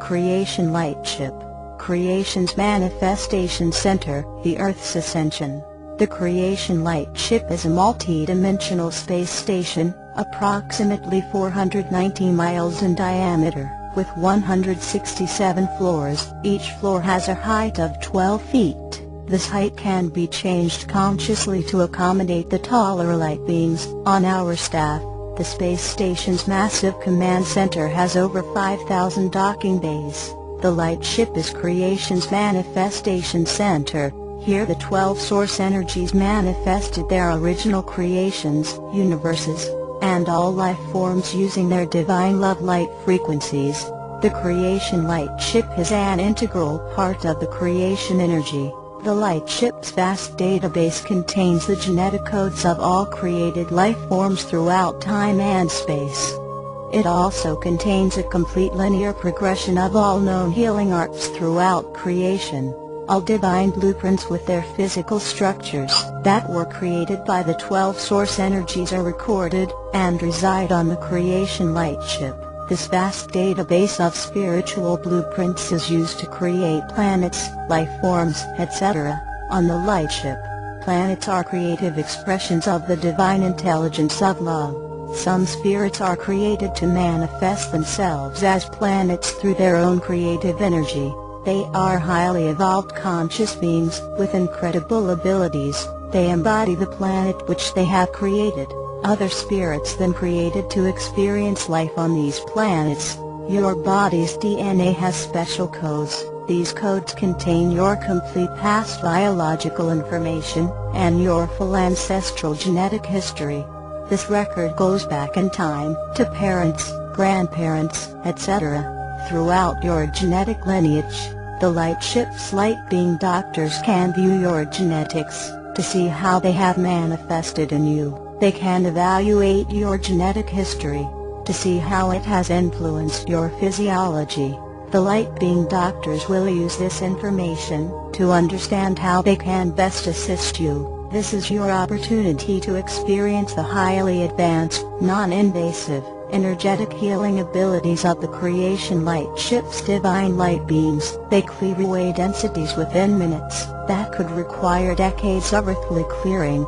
Creation Lightship. Creation's manifestation center, the Earth's ascension. The Creation Lightship is a multi-dimensional space station, approximately 490 miles in diameter, with 167 floors. Each floor has a height of 12 feet. This height can be changed consciously to accommodate the taller light beings on our staff. The space station's massive command center has over 5,000 docking bays. The Lightship is Creation's manifestation center. Here the 12 source energies manifested their original creations, universes, and all life forms using their divine love light frequencies. The Creation Lightship is an integral part of the creation energy. The Lightship's vast database contains the genetic codes of all created life forms throughout time and space. It also contains a complete linear progression of all known healing arts throughout creation. All divine blueprints with their physical structures that were created by the 12 source energies are recorded and reside on the Creation Lightship. This vast database of spiritual blueprints is used to create planets, life forms, etc. on the Lightship. Planets are creative expressions of the divine intelligence of love. Some spirits are created to manifest themselves as planets through their own creative energy. They are highly evolved conscious beings with incredible abilities. They embody the planet which they have created. Other spirits then created to experience life on these planets. Your body's DNA has special codes. These codes contain your complete past biological information, and your full ancestral genetic history. This record goes back in time, to parents, grandparents, etc. Throughout your genetic lineage. The Lightship's light being doctors can view your genetics, to see how they have manifested in you. They can evaluate your genetic history, to see how it has influenced your physiology. The light being doctors will use this information to understand how they can best assist you. This is your opportunity to experience the highly advanced, non-invasive, energetic healing abilities of the Creation Lightship's divine light beams. They clear away densities within minutes that could require decades of earthly clearing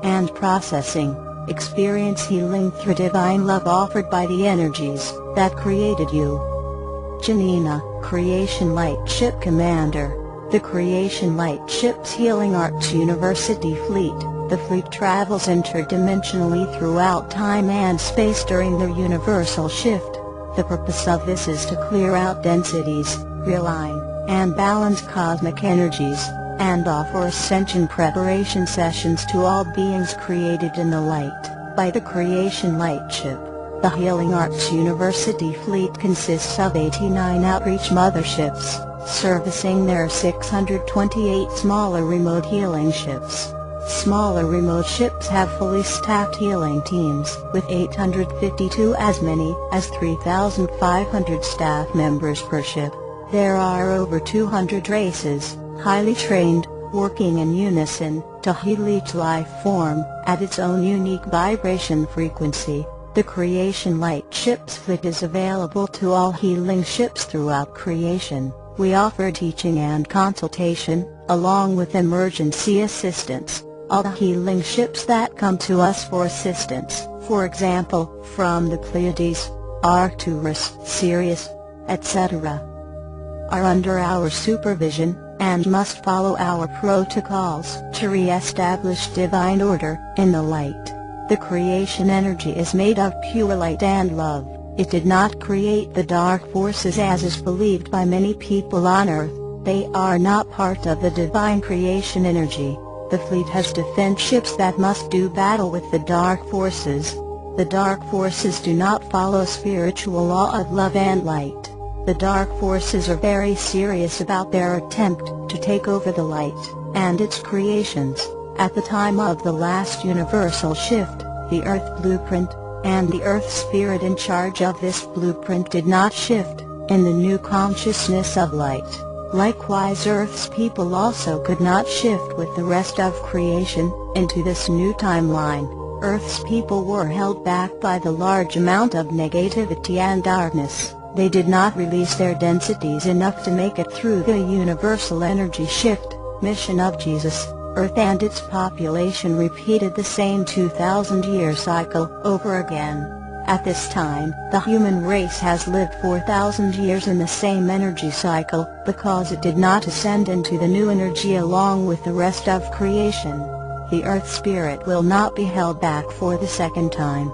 and processing. Experience healing through divine love offered by the energies that created you. Janena, Creation Lightship Commander. The Creation Lightship's Healing Arts University Fleet. The fleet travels interdimensionally throughout time and space during their universal shift. The purpose of this is to clear out densities, realign, and balance cosmic energies, and offer ascension preparation sessions to all beings created in the light by the Creation Lightship. The Healing Arts University Fleet consists of 89 outreach motherships, servicing their 628 smaller remote healing ships. Smaller remote ships have fully staffed healing teams, with 852 as many as 3,500 staff members per ship. There are over 200 races, highly trained, working in unison, to heal each life form at its own unique vibration frequency. The Creation Lightship's fleet is available to all healing ships throughout creation. We offer teaching and consultation, along with emergency assistance. All the healing ships that come to us for assistance, for example, from the Pleiades, Arcturus, Sirius, etc., are under our supervision, and must follow our protocols to re-establish divine order in the light. The creation energy is made of pure light and love. It did not create the dark forces as is believed by many people on Earth. They are not part of the divine creation energy. The fleet has defense ships that must do battle with the dark forces. The dark forces do not follow spiritual law of love and light. The dark forces are very serious about their attempt to take over the light and its creations. At the time of the last universal shift, the Earth blueprint, and the Earth spirit in charge of this blueprint did not shift in the new consciousness of light. Likewise, Earth's people also could not shift with the rest of creation into this new timeline. Earth's people were held back by the large amount of negativity and darkness. They did not release their densities enough to make it through the universal energy shift mission of Jesus. Earth and its population repeated the same 2,000-year cycle over again. At this time, the human race has lived 4,000 years in the same energy cycle, because it did not ascend into the new energy along with the rest of creation. The Earth Spirit will not be held back for the second time.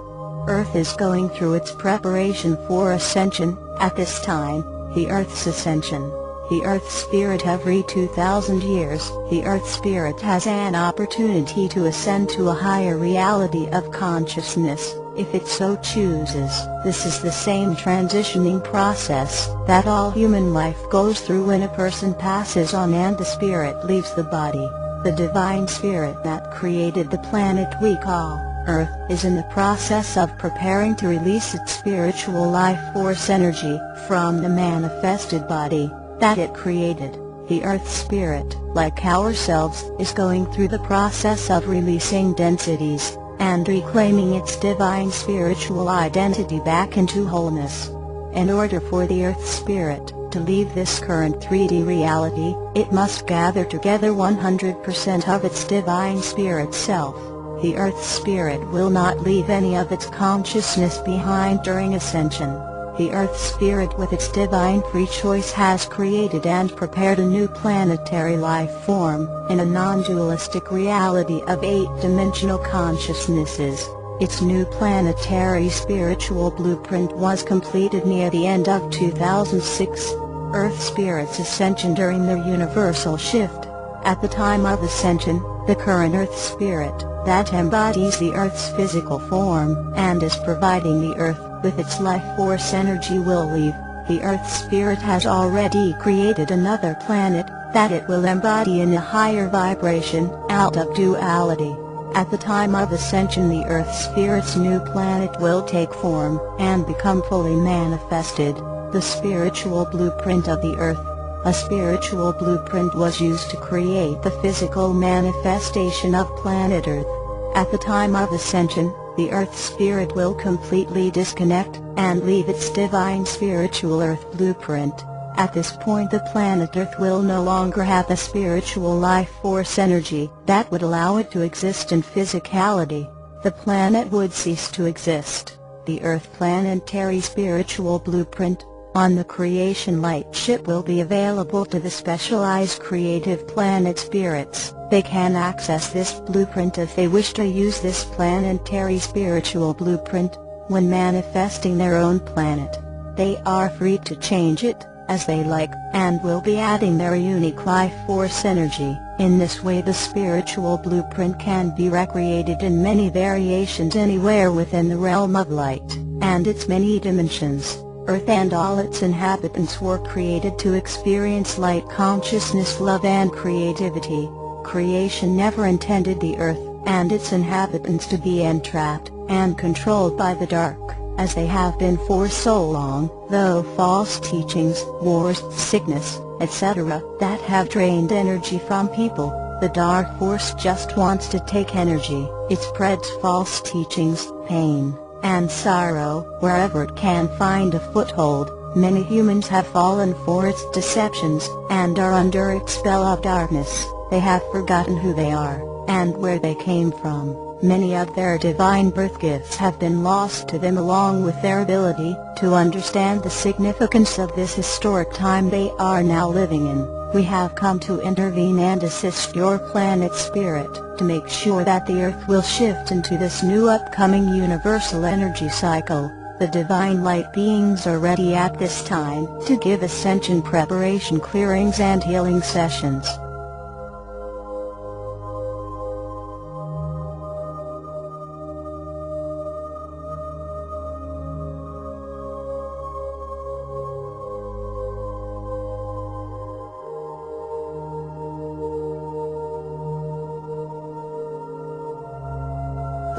Earth is going through its preparation for ascension. At this time, the Earth's ascension. The Earth Spirit every 2,000 years, the Earth Spirit has an opportunity to ascend to a higher reality of consciousness, if it so chooses. This is the same transitioning process that all human life goes through when a person passes on and the spirit leaves the body. The Divine Spirit that created the planet we call Earth is in the process of preparing to release its spiritual life force energy from the manifested body that it created. The Earth Spirit, like ourselves, is going through the process of releasing densities, and reclaiming its divine spiritual identity back into wholeness. In order for the Earth Spirit to leave this current 3D reality, it must gather together 100% of its divine spirit self. The Earth Spirit will not leave any of its consciousness behind during ascension. The Earth Spirit with its divine free choice has created and prepared a new planetary life form, in a non-dualistic reality of 8-dimensional consciousnesses. Its new planetary spiritual blueprint was completed near the end of 2006. Earth Spirit's ascension during the universal shift. At the time of ascension, the current Earth Spirit, that embodies the Earth's physical form, and is providing the Earth with its life force energy will leave. The Earth Spirit has already created another planet, that it will embody in a higher vibration, out of duality. At the time of ascension the Earth Spirit's new planet will take form, and become fully manifested, the spiritual blueprint of the Earth. A spiritual blueprint was used to create the physical manifestation of planet Earth. At the time of ascension, the Earth Spirit will completely disconnect, and leave its divine spiritual Earth blueprint. At this point the planet Earth will no longer have the spiritual life force energy that would allow it to exist in physicality. The planet would cease to exist. The Earth planetary spiritual blueprint on the creation Lightship will be available to the specialized creative planet spirits. They can access this blueprint if they wish to use this planetary spiritual blueprint when manifesting their own planet. They are free to change it as they like, and will be adding their unique life force energy. In this way the spiritual blueprint can be recreated in many variations anywhere within the realm of light, and its many dimensions. Earth and all its inhabitants were created to experience light consciousness, love and creativity. Creation never intended the Earth and its inhabitants to be entrapped and controlled by the dark, as they have been for so long, though false teachings, wars, sickness, etc., that have drained energy from people. The dark force just wants to take energy. It spreads false teachings, pain, and sorrow wherever it can find a foothold. Many humans have fallen for its deceptions, and are under its spell of darkness. They have forgotten who they are, and where they came from. Many of their divine birth gifts have been lost to them, along with their ability to understand the significance of this historic time they are now living in. We have come to intervene and assist your planet spirit, to make sure that the Earth will shift into this new upcoming universal energy cycle. The divine light beings are ready at this time to give ascension preparation clearings and healing sessions.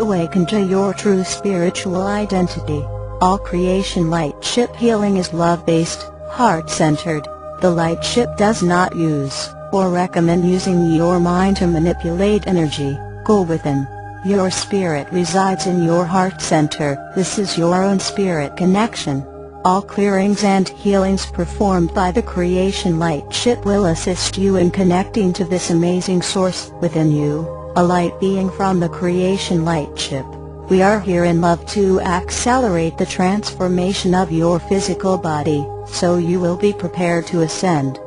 Awaken to your true spiritual identity. All creation Lightship healing is love-based, heart-centered. The Lightship does not use, or recommend using your mind to manipulate energy. Go within. Your spirit resides in your heart center. This is your own spirit connection. All clearings and healings performed by the Creation Lightship will assist you in connecting to this amazing source within you, a light being from the Creation Lightship. We are here in love to accelerate the transformation of your physical body, so you will be prepared to ascend.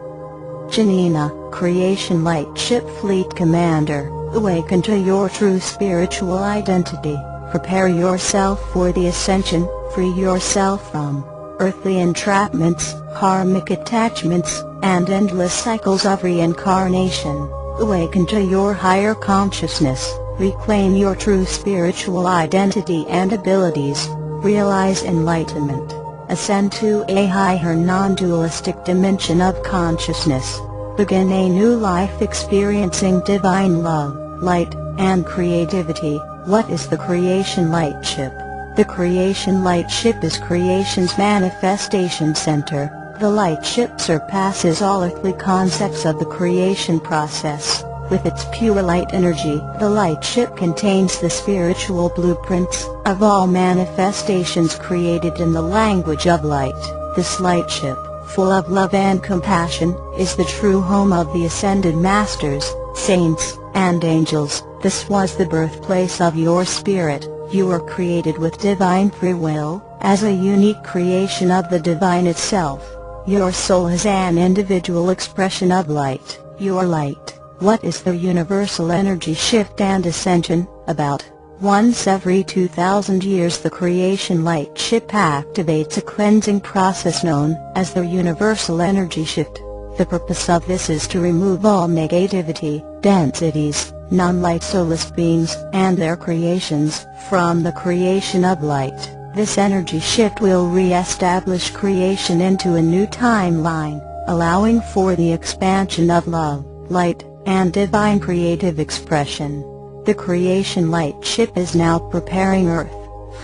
Janena, Creation Lightship Fleet Commander, awaken to your true spiritual identity. Prepare yourself for the ascension, free yourself from earthly entrapments, karmic attachments, and endless cycles of reincarnation. Awaken to your higher consciousness, reclaim your true spiritual identity and abilities, realize enlightenment, ascend to a higher non-dualistic dimension of consciousness. Begin a new life experiencing divine love, light, and creativity. What is the Creation Lightship? The Creation Lightship is creation's manifestation center. The Lightship surpasses all earthly concepts of the creation process. With its pure light energy, the Lightship contains the spiritual blueprints of all manifestations created in the language of light. This Lightship, full of love and compassion, is the true home of the ascended masters, saints, and angels. This was the birthplace of your spirit. You were created with divine free will, as a unique creation of the divine itself. Your soul is an individual expression of light. Your light. What is the universal energy shift and ascension? About once every 2,000 years the Creation Lightship activates a cleansing process known as the universal energy shift. The purpose of this is to remove all negativity, densities, non-light soulless beings, and their creations, from the creation of light. This energy shift will re-establish creation into a new timeline, allowing for the expansion of love, light, and divine creative expression. The Creation Lightship is now preparing Earth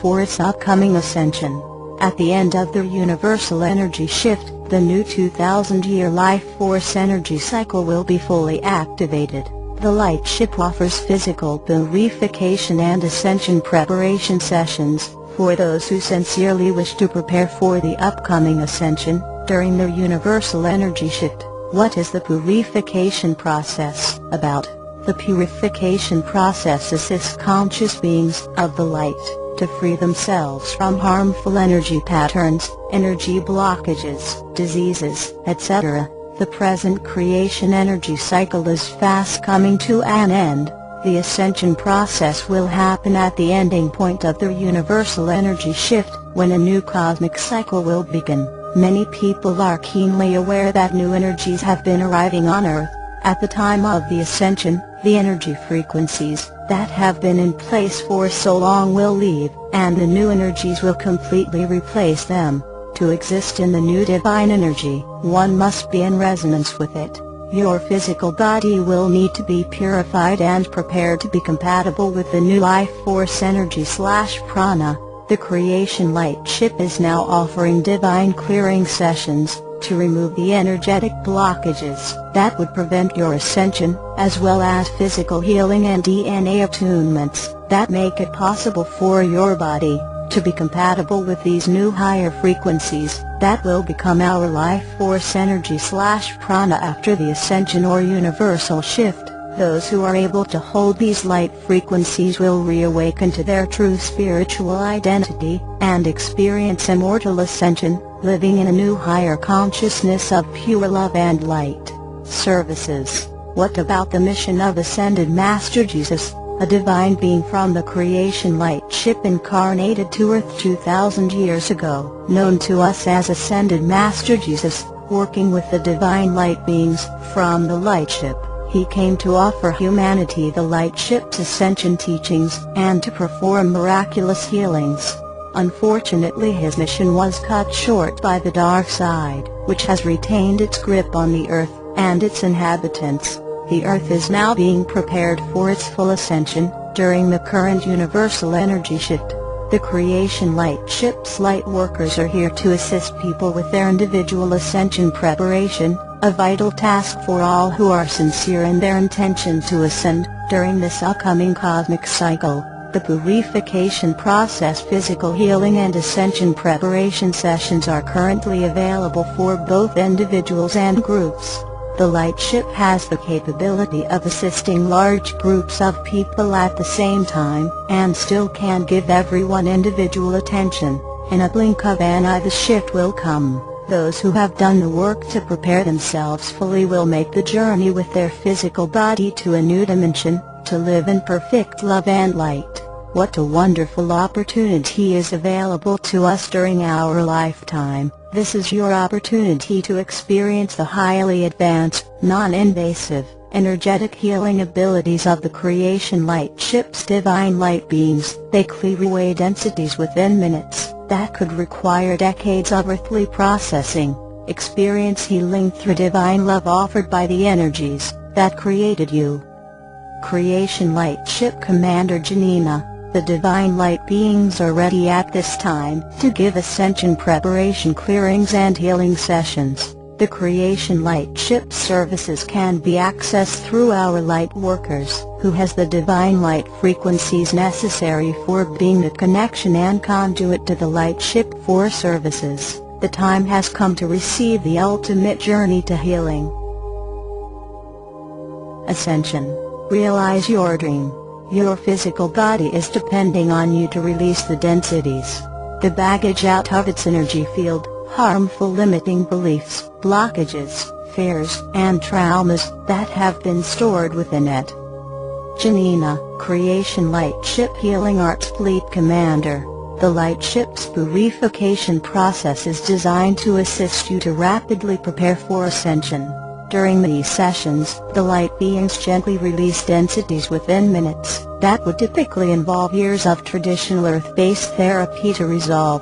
for its upcoming ascension. At the end of the universal energy shift, the new 2,000-year life force energy cycle will be fully activated. The Lightship offers physical purification and ascension preparation sessions for those who sincerely wish to prepare for the upcoming ascension during their universal energy shift. What is the purification process about? The purification process assists conscious beings of the light to free themselves from harmful energy patterns, energy blockages, diseases, etc. The present creation energy cycle is fast coming to an end. The ascension process will happen at the ending point of the universal energy shift, when a new cosmic cycle will begin. Many people are keenly aware that new energies have been arriving on Earth. At the time of the ascension, the energy frequencies that have been in place for so long will leave, and the new energies will completely replace them. To exist in the new divine energy, one must be in resonance with it. Your physical body will need to be purified and prepared to be compatible with the new life force energy/prana. The Creation Lightship is now offering divine clearing sessions to remove the energetic blockages that would prevent your ascension, as well as physical healing and DNA attunements that make it possible for your body to be compatible with these new higher frequencies that will become our life force energy/prana after the ascension or universal shift. Those who are able to hold these light frequencies will reawaken to their true spiritual identity and experience immortal ascension, living in a new higher consciousness of pure love and light. Services. What about the mission of Ascended Master Jesus, a divine being from the Creation Lightship incarnated to Earth 2,000 years ago, known to us as Ascended Master Jesus, working with the divine light beings from the Lightship? He came to offer humanity the Lightship's ascension teachings and to perform miraculous healings. Unfortunately, his mission was cut short by the dark side, which has retained its grip on the Earth and its inhabitants. The Earth is now being prepared for its full ascension during the current universal energy shift. The Creation Lightship's light workers are here to assist people with their individual ascension preparation, a vital task for all who are sincere in their intention to ascend during this upcoming cosmic cycle. The purification process physical healing and ascension preparation sessions are currently available for both individuals and groups. The Lightship has the capability of assisting large groups of people at the same time, and still can give everyone individual attention. In a blink of an eye the shift will come. Those who have done the work to prepare themselves fully will make the journey with their physical body to a new dimension, to live in perfect love and light. What a wonderful opportunity is available to us during our lifetime. This is your opportunity to experience the highly advanced, non-invasive, energetic healing abilities of the Creation Lightship's divine light beings. They clear away densities within minutes that could require decades of earthly processing. Experience healing through divine love offered by the energies that created you. Creation Lightship Commander Janena. The Divine Light Beings are ready at this time to give ascension preparation clearings and healing sessions. The Creation Lightship services can be accessed through our light workers, who has the divine light frequencies necessary for being the connection and conduit to the Lightship for services. The time has come to receive the ultimate journey to healing. Ascension. Realize your dream. Your physical body is depending on you to release the densities, the baggage out of its energy field, harmful limiting beliefs, blockages, fears, and traumas that have been stored within it. Janena, Creation Lightship Healing Arts Fleet Commander. The Lightship's purification process is designed to assist you to rapidly prepare for ascension. During these sessions, the light beings gently release densities within minutes that would typically involve years of traditional earth-based therapy to resolve.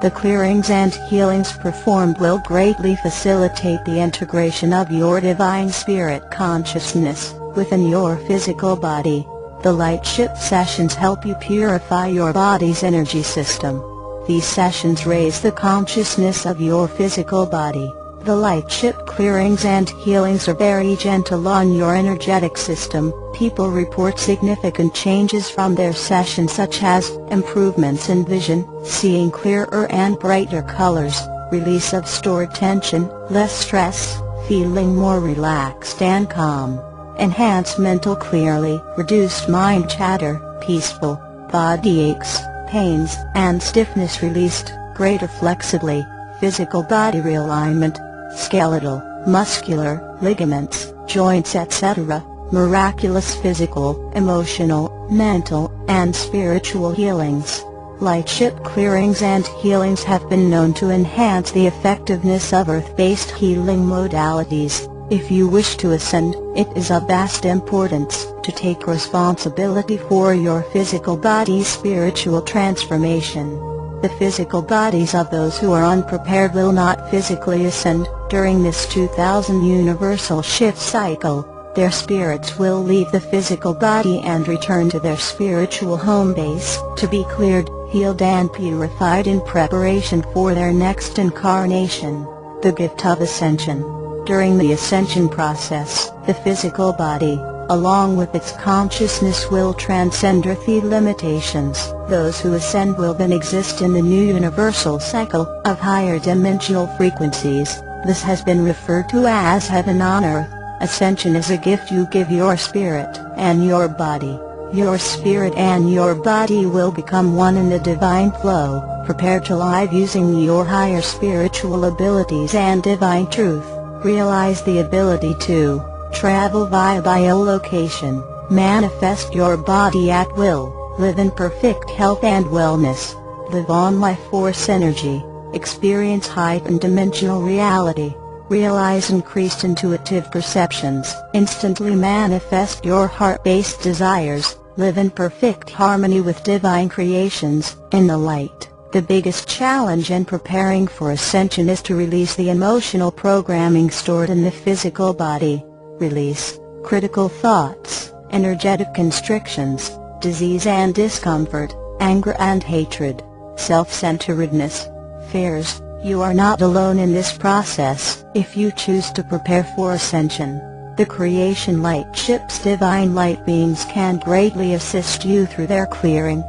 The clearings and healings performed will greatly facilitate the integration of your divine spirit consciousness within your physical body. The Lightship sessions help you purify your body's energy system. These sessions raise the consciousness of your physical body. The Lightship clearings and healings are very gentle on your energetic system. People report significant changes from their sessions, such as improvements in vision, seeing clearer and brighter colors, release of stored tension, less stress, feeling more relaxed and calm, enhanced mental clarity, reduced mind chatter, peaceful, body aches, pains and stiffness released, greater flexibility, physical body realignment, skeletal, muscular, ligaments, joints etc., miraculous physical, emotional, mental, and spiritual healings. Lightship clearings and healings have been known to enhance the effectiveness of earth-based healing modalities. If you wish to ascend, it is of vast importance to take responsibility for your physical body's spiritual transformation. The physical bodies of those who are unprepared will not physically ascend during this 2000 universal shift cycle. Their spirits will leave the physical body and return to their spiritual home base to be cleared, healed and purified in preparation for their next incarnation. The gift of ascension. During the ascension process, the physical body, along with its consciousness, will transcend earthly limitations. Those who ascend will then exist in the new universal cycle of higher dimensional frequencies. This has been referred to as heaven on earth. Ascension is a gift you give your spirit and your body. Your spirit and your body will become one in the divine flow. Prepare to live using your higher spiritual abilities and divine truth. Realize the ability to travel via biolocation, manifest your body at will, live in perfect health and wellness, live on life force energy, experience heightened dimensional reality, realize increased intuitive perceptions, instantly manifest your heart-based desires, live in perfect harmony with divine creations, in the light. The biggest challenge in preparing for ascension is to release the emotional programming stored in the physical body. Release critical thoughts, energetic constrictions, disease and discomfort, anger and hatred, self-centeredness, fears. You are not alone in this process if you choose to prepare for ascension. The Creation Lightship's divine light beings can greatly assist you through their clearing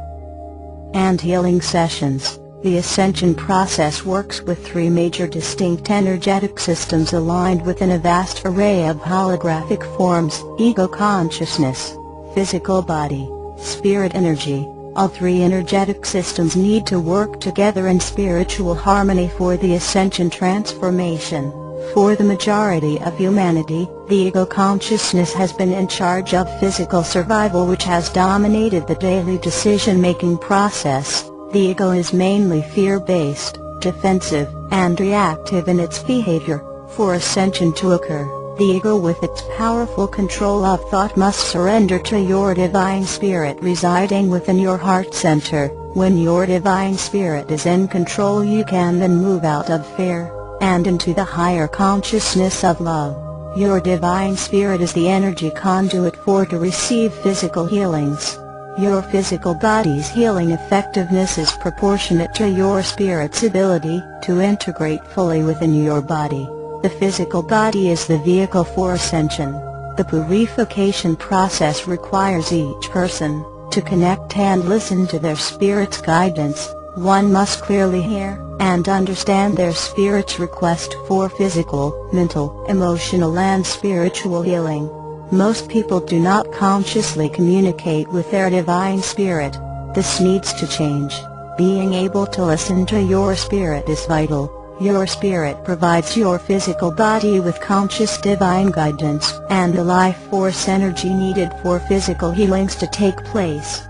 and healing sessions. The ascension process works with three major distinct energetic systems aligned within a vast array of holographic forms: ego consciousness, physical body, spirit energy. All three energetic systems need to work together in spiritual harmony for the ascension transformation. For the majority of humanity, the ego consciousness has been in charge of physical survival, which has dominated the daily decision-making process. The ego is mainly fear-based, defensive, and reactive in its behavior. For ascension to occur, the ego with its powerful control of thought must surrender to your divine spirit residing within your heart center. When your divine spirit is in control, you can then move out of fear and into the higher consciousness of love. Your divine spirit is the energy conduit to receive physical healings. Your physical body's healing effectiveness is proportionate to your spirit's ability to integrate fully within your body. The physical body is the vehicle for ascension. The purification process requires each person to connect and listen to their spirit's guidance. One must clearly hear and understand their spirit's request for physical, mental, emotional and spiritual healing. Most people do not consciously communicate with their divine spirit. This needs to change. Being able to listen to your spirit is vital. Your spirit provides your physical body with conscious divine guidance and the life force energy needed for physical healings to take place.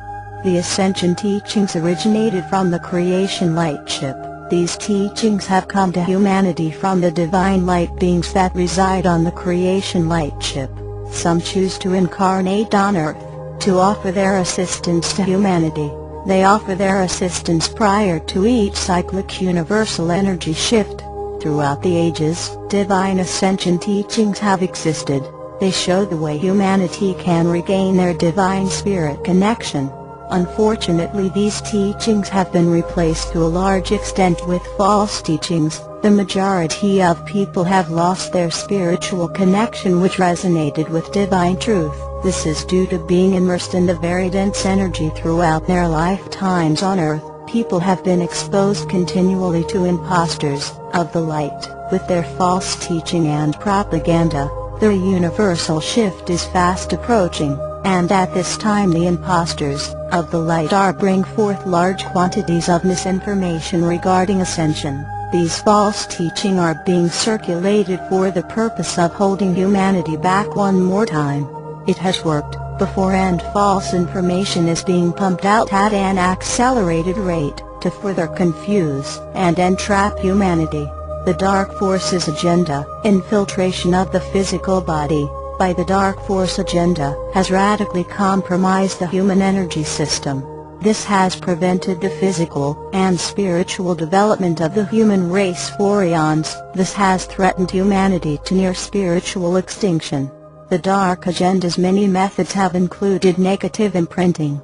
The ascension teachings originated from the Creation Lightship. These teachings have come to humanity from the divine light beings that reside on the Creation Lightship. Some choose to incarnate on Earth to offer their assistance to humanity. They offer their assistance prior to each cyclic universal energy shift. Throughout the ages, divine ascension teachings have existed. They show the way humanity can regain their divine spirit connection. Unfortunately, these teachings have been replaced to a large extent with false teachings. The majority of people have lost their spiritual connection which resonated with divine truth. This is due to being immersed in the very dense energy throughout their lifetimes on Earth. People have been exposed continually to imposters of the light, with their false teaching and propaganda. The universal shift is fast approaching, and at this time the imposters of the light are bringing forth large quantities of misinformation regarding ascension. These false teachings are being circulated for the purpose of holding humanity back one more time. It has worked before, and false information is being pumped out at an accelerated rate to further confuse and entrap humanity. The Dark Forces agenda, infiltration of the physical body by the Dark Force agenda, has radically compromised the human energy system. This has prevented the physical and spiritual development of the human race for eons. This has threatened humanity to near spiritual extinction. The Dark Agenda's many methods have included negative imprinting,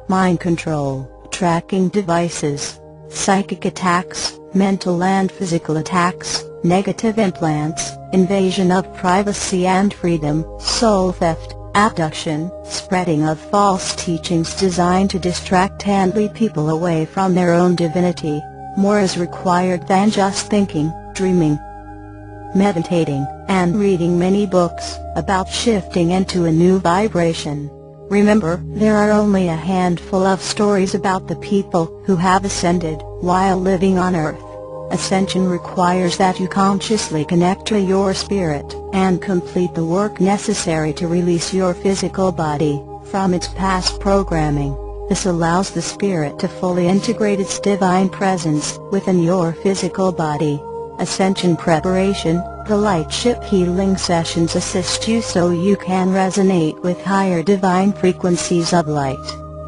mind control, tracking devices, psychic attacks, mental and physical attacks, negative implants, invasion of privacy and freedom, soul theft, abduction, spreading of false teachings designed to distract and lead people away from their own divinity. More is required than just thinking, dreaming, meditating, and reading many books about shifting into a new vibration. Remember, there are only a handful of stories about the people who have ascended while living on Earth. Ascension requires that you consciously connect to your spirit and complete the work necessary to release your physical body from its past programming. This allows the spirit to fully integrate its divine presence within your physical body. Ascension preparation. The Lightship healing sessions assist you so you can resonate with higher divine frequencies of light.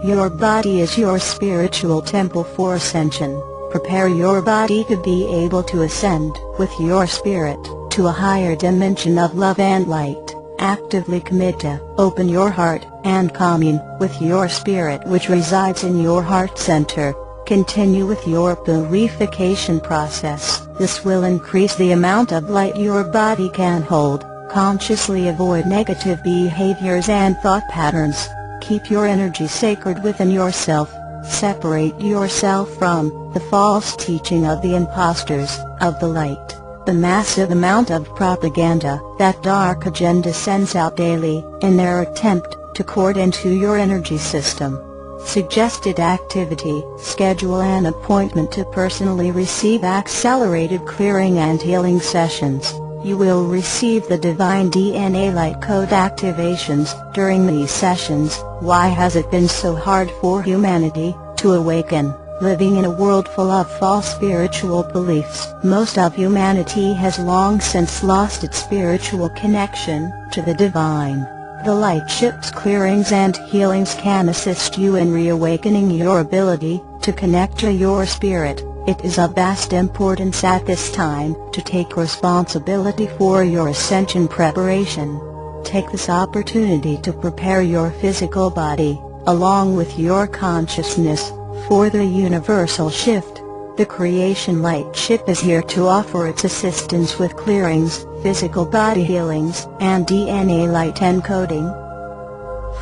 Your body is your spiritual temple for ascension. Prepare your body to be able to ascend with your spirit to a higher dimension of love and light. Actively commit to open your heart and commune with your spirit which resides in your heart center. Continue with your purification process. This will increase the amount of light your body can hold. Consciously avoid negative behaviors and thought patterns. Keep your energy sacred within yourself. Separate yourself from the false teaching of the impostors of the light, the massive amount of propaganda that dark agenda sends out daily in their attempt to court into your energy system. Suggested activity: schedule an appointment to personally receive accelerated clearing and healing sessions. You will receive the divine DNA light code activations during these sessions. Why has it been so hard for humanity to awaken, living in a world full of false spiritual beliefs? Most of humanity has long since lost its spiritual connection to the divine. The Lightship's clearings and healings can assist you in reawakening your ability to connect to your spirit. It is of vast importance at this time to take responsibility for your ascension preparation. Take this opportunity to prepare your physical body, along with your consciousness, for the universal shift. The Creation Lightship is here to offer its assistance with clearings, physical body healings, and DNA light encoding.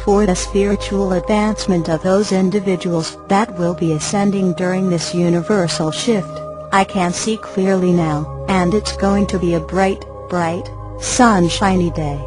For the spiritual advancement of those individuals that will be ascending during this universal shift, I can see clearly now, and it's going to be a bright, sunshiny day.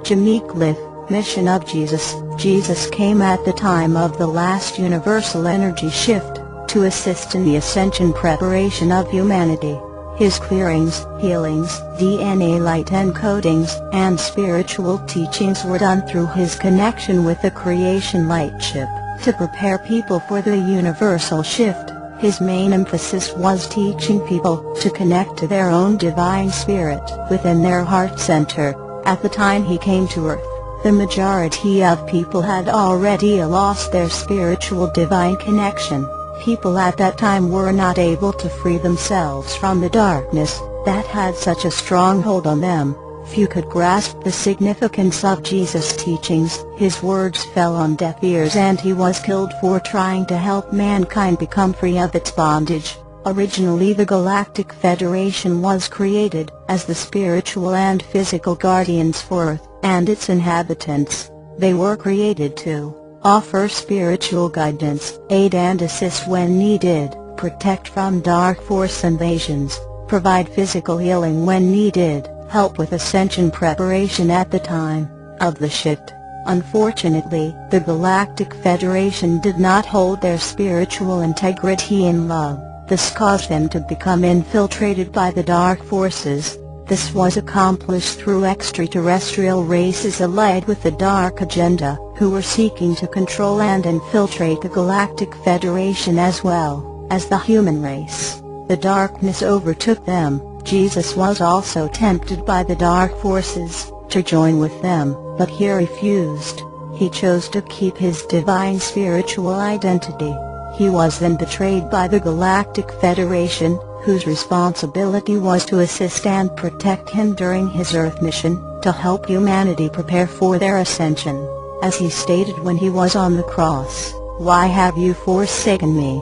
Jamaica, Mission of Jesus. Jesus came at the time of the last universal energy shift to assist in the ascension preparation of humanity. His clearings, healings, DNA light encodings, and spiritual teachings were done through his connection with the Creation Lightship. To prepare people for the universal shift, his main emphasis was teaching people to connect to their own divine spirit within their heart center. At the time he came to Earth, the majority of people had already lost their spiritual divine connection. People at that time were not able to free themselves from the darkness that had such a strong hold on them. Few could grasp the significance of Jesus' teachings. His words fell on deaf ears and he was killed for trying to help mankind become free of its bondage. Originally the Galactic Federation was created as the spiritual and physical guardians for Earth and its inhabitants. They were created to offer spiritual guidance, aid and assist when needed, protect from dark force invasions, provide physical healing when needed, help with ascension preparation at the time of the shift. Unfortunately, the Galactic Federation did not hold their spiritual integrity in love. This caused them to become infiltrated by the dark forces. This was accomplished through extraterrestrial races allied with the dark agenda, who were seeking to control and infiltrate the Galactic Federation as well as the human race. The darkness overtook them. Jesus was also tempted by the dark forces to join with them, but he refused. He chose to keep his divine spiritual identity. He was then betrayed by the Galactic Federation, whose responsibility was to assist and protect him during his Earth mission, to help humanity prepare for their ascension. As he stated when he was on the cross, "Why have you forsaken me?"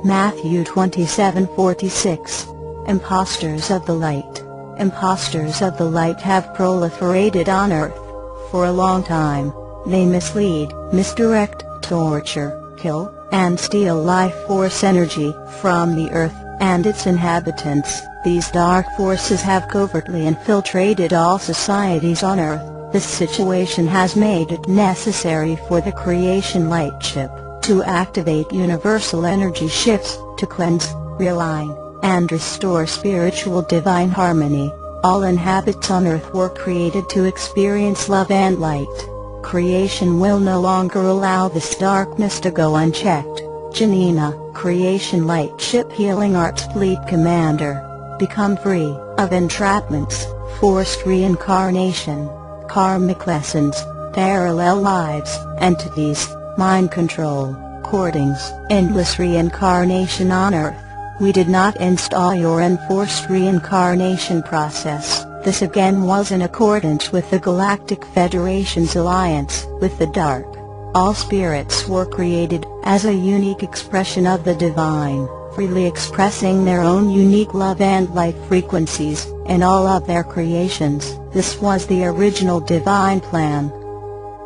Matthew 27:46. Impostors of the light. Impostors of the light have proliferated on Earth for a long time. They mislead, misdirect, torture, kill, and steal life force energy from the Earth and its inhabitants. These dark forces have covertly infiltrated all societies on Earth. This situation has made it necessary for the Creation Lightship to activate universal energy shifts to cleanse, realign, and restore spiritual divine harmony. All inhabitants on Earth were created to experience love and light. Creation will no longer allow this darkness to go unchecked. Janena, Creation Lightship Healing Arts Fleet Commander. Become free of entrapments, forced reincarnation, karmic lessons, parallel lives, entities, mind control, courtings, endless reincarnation on Earth. We did not install your enforced reincarnation process. This again was in accordance with the Galactic Federation's alliance with the dark. All spirits were created as a unique expression of the divine. freely expressing their own unique love and light frequencies, in all of their creations. This was the original divine plan.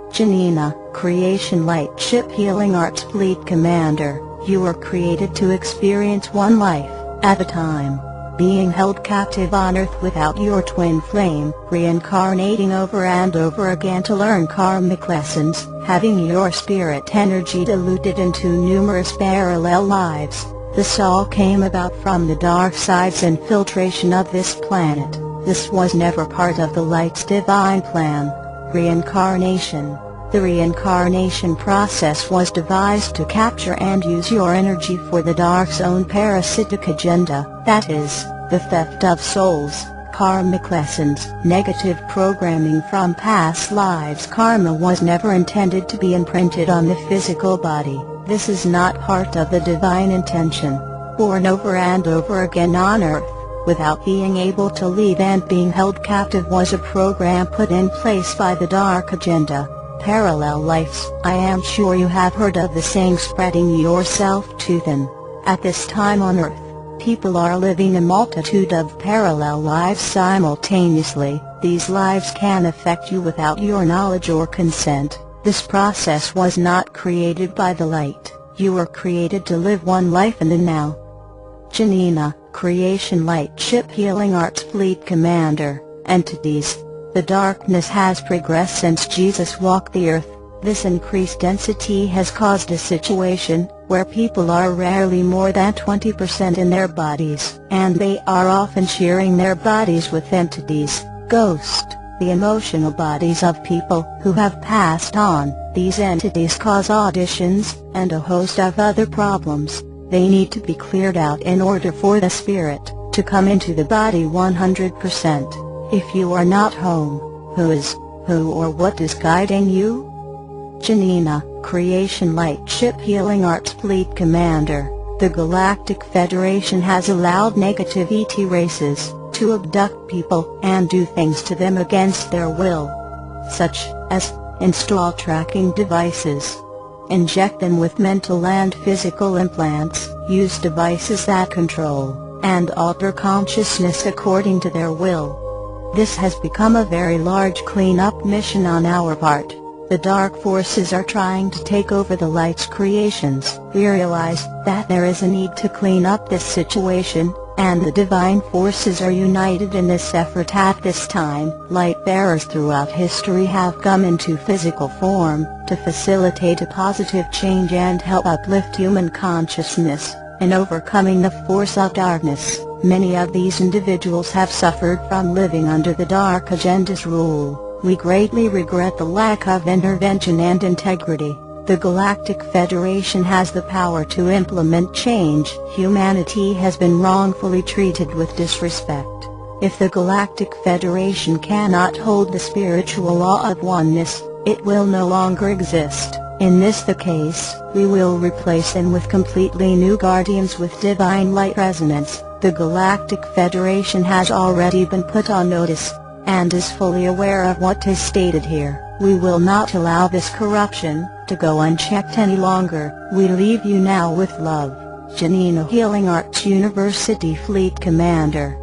Janena, Creation Lightship Healing Arts Fleet Commander, you were created to experience one life at a time, being held captive on Earth without your twin flame, reincarnating over and over again to learn karmic lessons, having your spirit energy diluted into numerous parallel lives. This all came about from the dark side's infiltration of this planet. This was never part of the light's divine plan. Reincarnation. The reincarnation process was devised to capture and use your energy for the dark's own parasitic agenda, that is, the theft of souls, karmic lessons, negative programming from past lives. Karma was never intended to be imprinted on the physical body. This is not part of the divine intention. Born over and over again on Earth, without being able to leave and being held captive was a program put in place by the dark agenda. Parallel lives. I am sure you have heard of the saying spreading yourself too thin. At this time on Earth, people are living a multitude of parallel lives simultaneously. These lives can affect you without your knowledge or consent. This process was not created by the light. You were created to live one life in the now. Janena, Creation Lightship Healing Arts Fleet Commander, Entities. The darkness has progressed since Jesus walked the earth. This increased density has caused a situation where people are rarely more than 20% in their bodies, and they are often sharing their bodies with entities, ghosts, the emotional bodies of people who have passed on. These entities cause auditions, and a host of other problems. They need to be cleared out in order for the spirit to come into the body 100%. If you are not home, who is, who or what is guiding you? Janena, Creation Lightship Healing Arts Fleet Commander, the Galactic Federation has allowed negative ET races to abduct people and do things to them against their will, such as install tracking devices, inject them with mental and physical implants, use devices that control and alter consciousness according to their will. This has become a very large cleanup mission on our part. The dark forces are trying to take over the light's creations. We realize that there is a need to clean up this situation, and the divine forces are united in this effort at this time. Light bearers throughout history have come into physical form to facilitate a positive change and help uplift human consciousness in overcoming the force of darkness. Many of these individuals have suffered from living under the dark agenda's rule. We greatly regret the lack of intervention and integrity. The Galactic Federation has the power to implement change. Humanity has been wrongfully treated with disrespect. If the Galactic Federation cannot hold the spiritual law of oneness, it will no longer exist. In this the case, we will replace them with completely new guardians with divine light resonance. The Galactic Federation has already been put on notice, and is fully aware of what is stated here. We will not allow this corruption to go unchecked any longer. We leave you now with love. Janena Healing Arts University Fleet Commander.